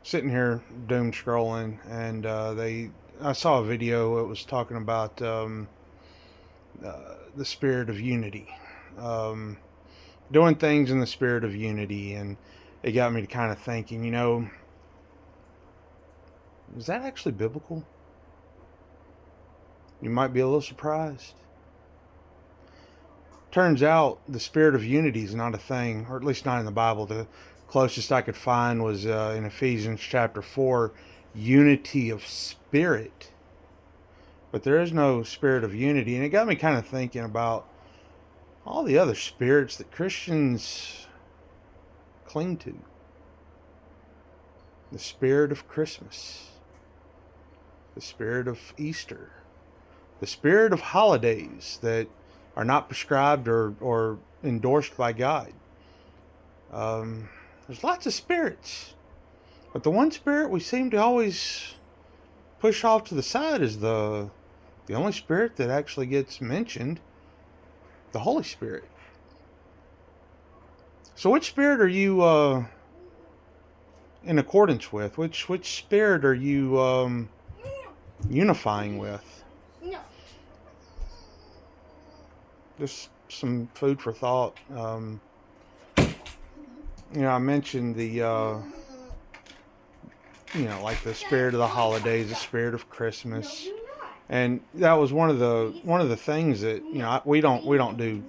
sitting here doom scrolling, and I saw a video. It was talking about the spirit of unity, um, doing things in the spirit of unity, and it got me to kind of thinking. Is that actually biblical? You might be a little surprised. Turns out the spirit of unity is not a thing, or at least not in the Bible. The closest I could find was in Ephesians chapter 4, unity of spirit. But there is no spirit of unity. And it got me kind of thinking about all the other spirits that Christians cling to. The spirit of Christmas, the spirit of Easter, the spirit of holidays that are not prescribed or endorsed by God. There's lots of spirits, but the one spirit we seem to always push off to the side is the only spirit that actually gets mentioned, the Holy Spirit. So, which spirit are you in accordance with? Which spirit are you unifying with? Just some food for thought. I mentioned like the spirit of the holidays, the spirit of Christmas, and that was one of the things that we don't do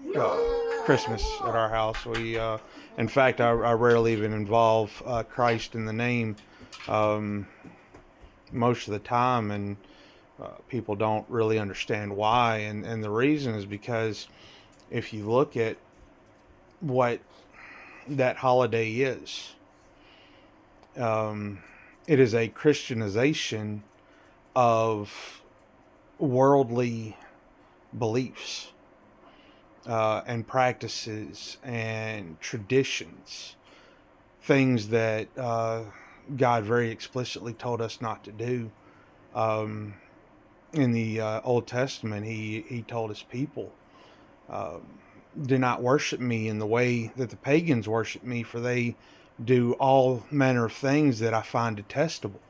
Christmas at our house. In fact, I rarely even involve Christ in the name most of the time, and people don't really understand why. And the reason is because if you look at what that holiday is, um, it is a Christianization of worldly beliefs and practices and traditions, things that God very explicitly told us not to do. Um, in the Old Testament, he told his people, um, do not worship me in the way that the pagans worship me, for they do all manner of things that I find detestable.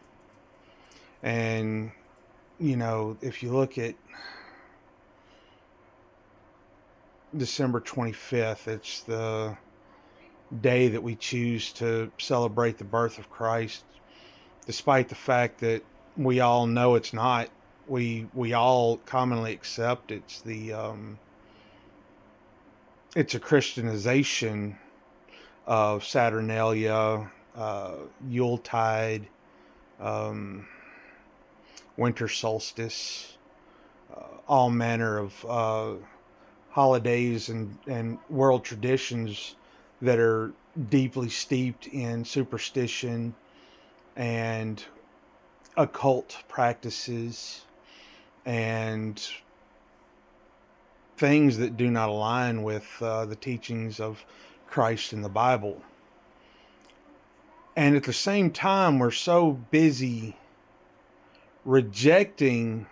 And, if you look at December 25th, it's the day that we choose to celebrate the birth of Christ, despite the fact that we all know it's not. We all commonly accept it's a Christianization of Saturnalia, Yuletide, um, winter solstice, all manner of holidays and world traditions that are deeply steeped in superstition and occult practices and things that do not align with the teachings of Christ in the Bible. And at the same time, we're so busy rejecting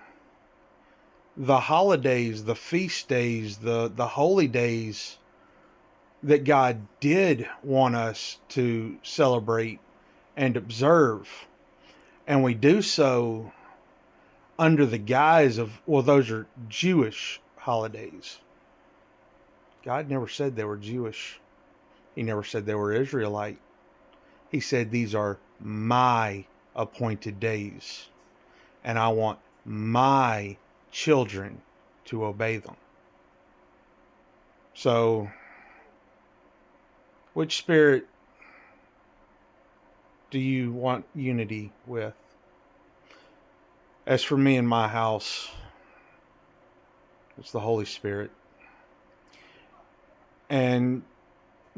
the holidays, the feast days, the holy days that God did want us to celebrate and observe. And we do so under the guise of, well, those are Jewish holidays. God never said they were Jewish. He never said they were Israelite. He said these are my appointed days, and I want my children to obey them. So, which spirit do you want unity with? As for me and my house, it's the Holy Spirit. And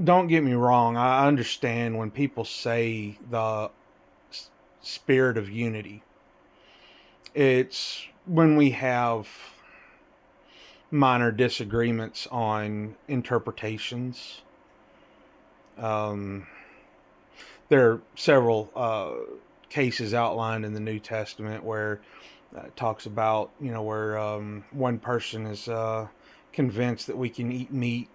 don't get me wrong, I understand when people say the spirit of unity. It's when we have minor disagreements on interpretations. Um, there are several cases outlined in the New Testament where it talks about, where one person is convinced that we can eat meat,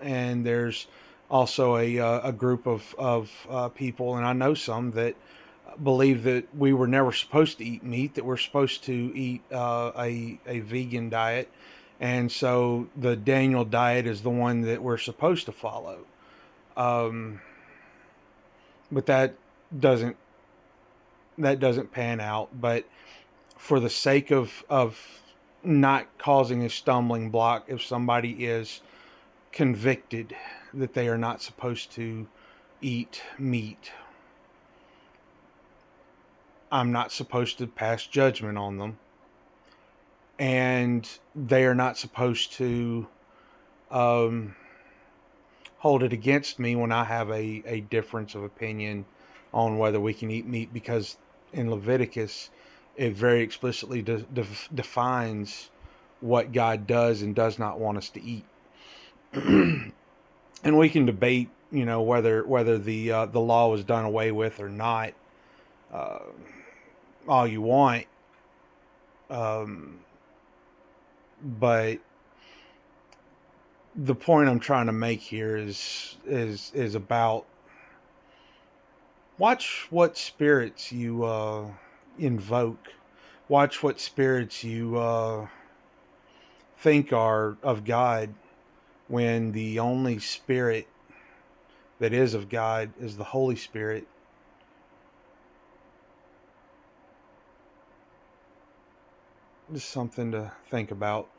and there's also a group of people, and I know some that believe that we were never supposed to eat meat, that we're supposed to eat a vegan diet. And so the Daniel diet is the one that we're supposed to follow. Um, but doesn't that doesn't pan out. But for the sake of not causing a stumbling block, if somebody is convicted that they are not supposed to eat meat, I'm not supposed to pass judgment on them, and they are not supposed to um, hold it against me when I have a difference of opinion on whether we can eat meat, because in Leviticus it very explicitly defines what God does and does not want us to eat. And we can debate, whether the law was done away with or not, uh, all you want, um, but the point I'm trying to make here is about, watch what spirits you invoke, watch what spirits you think are of God, when the only spirit that is of God is the Holy Spirit. Just something to think about.